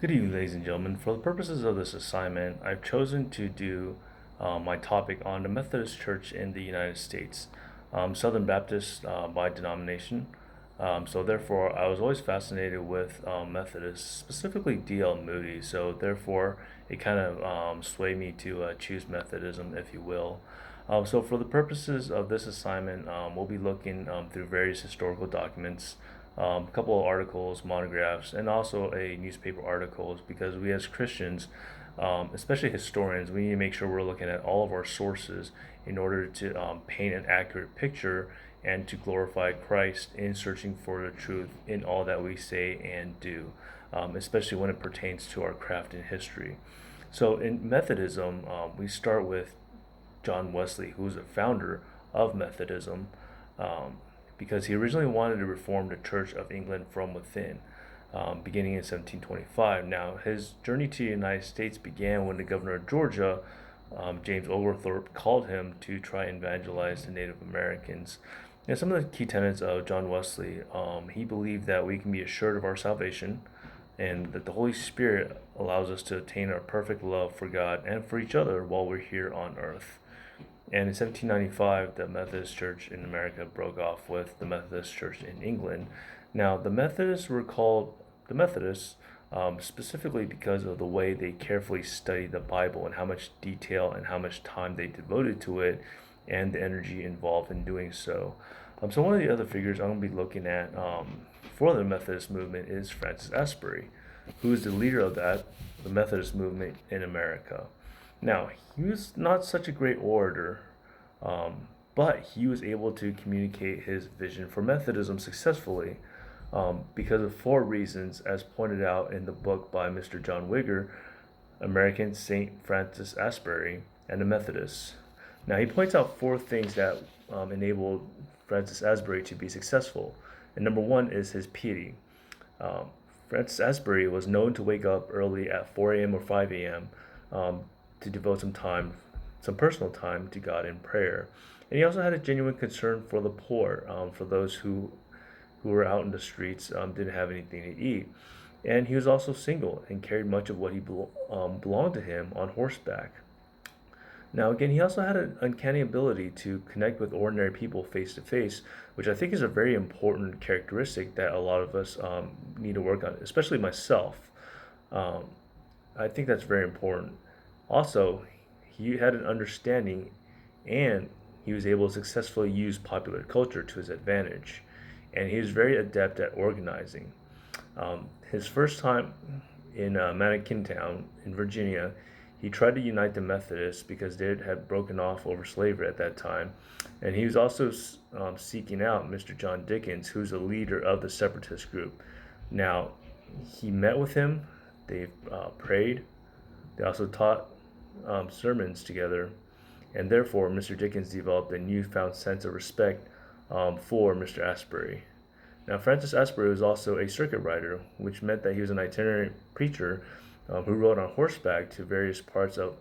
Good evening, ladies and gentlemen. For the purposes of this assignment, I've chosen to do my topic on the Methodist Church in the United States, Southern Baptist by denomination. So therefore, I was always fascinated with Methodists, specifically D.L. Moody. So therefore, it kind of swayed me to choose Methodism, if you will. So for the purposes of this assignment, we'll be looking through various historical documents, a couple of articles, monographs, and also a newspaper articles, because we as Christians, especially historians, we need to make sure we're looking at all of our sources in order to paint an accurate picture and to glorify Christ in searching for the truth in all that we say and do, especially when it pertains to our craft in history. So in Methodism, we start with John Wesley, who was the founder of Methodism, because he originally wanted to reform the Church of England from within, beginning in 1725. Now, his journey to the United States began when the governor of Georgia, James Oglethorpe, called him to try and evangelize the Native Americans. And some of the key tenets of John Wesley, he believed that we can be assured of our salvation and that the Holy Spirit allows us to attain our perfect love for God and for each other while we're here on earth. And in 1795, the Methodist Church in America broke off with the Methodist Church in England. Now, the Methodists were called the Methodists specifically because of the way they carefully studied the Bible and how much detail and how much time they devoted to it and the energy involved in doing so. So one of the other figures I'm going to be looking at for the Methodist movement is Francis Asbury, who is the leader of the Methodist movement in America. Now, he was not such a great orator, but he was able to communicate his vision for Methodism successfully because of four reasons, as pointed out in the book by Mr. John Wigger, American St. Francis Asbury and the Methodists. Now, he points out four things that enabled Francis Asbury to be successful. And number one is his piety. Francis Asbury was known to wake up early at 4 a.m. or 5 a.m. To devote some personal time to God in prayer. And he also had a genuine concern for the poor, for those who were out in the streets, didn't have anything to eat. And he was also single and carried much of what he belonged to him on horseback. Now, again, he also had an uncanny ability to connect with ordinary people face to face, which I think is a very important characteristic that a lot of us need to work on, especially myself. I think that's very important. Also, he had an understanding and he was able to successfully use popular culture to his advantage. And he was very adept at organizing. His first time in Mannequintown in Virginia, he tried to unite the Methodists because they had broken off over slavery at that time. And he was also seeking out Mr. John Dickens, who's the leader of the separatist group. Now, he met with him, they prayed, they also taught sermons together, and therefore Mr. Dickens developed a newfound sense of respect for Mr. Asbury. Now, Francis Asbury was also a circuit rider, which meant that he was an itinerant preacher who rode on horseback to various parts of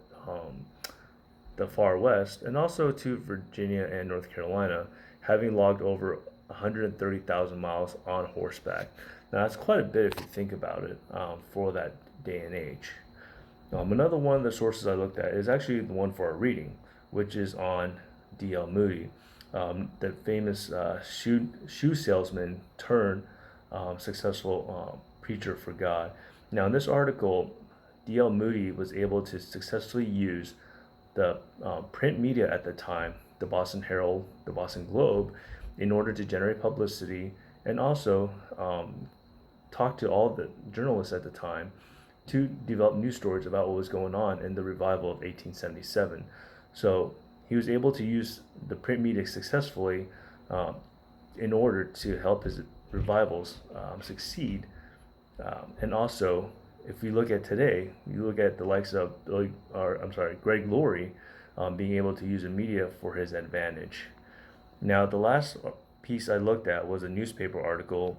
the far west and also to Virginia and North Carolina, having logged over 130,000 miles on horseback. Now, that's quite a bit if you think about it for that day and age. Another one of the sources I looked at is actually the one for our reading, which is on D.L. Moody, the famous shoe salesman turned successful preacher for God. Now, in this article, D.L. Moody was able to successfully use the print media at the time, the Boston Herald, the Boston Globe, in order to generate publicity and also talk to all the journalists at the time to develop news stories about what was going on in the revival of 1877. So he was able to use the print media successfully in order to help his revivals succeed. And also, if we look at today, you look at the likes of Greg Laurie being able to use the media for his advantage. Now, the last piece I looked at was a newspaper article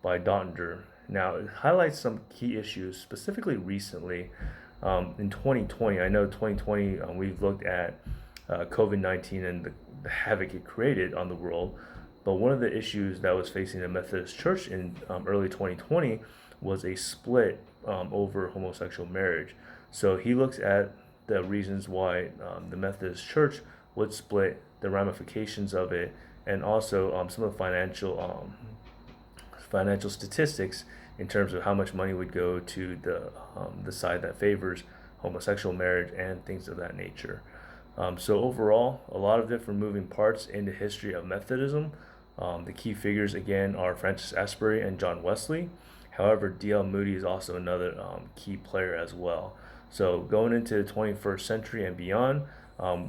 by Dottinger. Now, it highlights some key issues, specifically recently in 2020. I know 2020, we've looked at COVID-19 and the havoc it created on the world. But one of the issues that was facing the Methodist Church in early 2020 was a split over homosexual marriage. So he looks at the reasons why the Methodist Church would split, the ramifications of it, and also some of the financial statistics in terms of how much money would go to the side that favors homosexual marriage and things of that nature. So overall, a lot of different moving parts in the history of Methodism. The key figures again are Francis Asbury and John Wesley. However, D.L. Moody is also another key player as well. So going into the 21st century and beyond,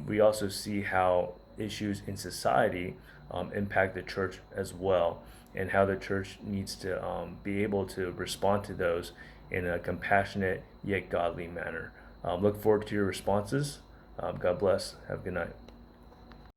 we also see how issues in society impact the church as well, and how the church needs to be able to respond to those in a compassionate yet godly manner. Look forward to your responses. God bless. Have a good night.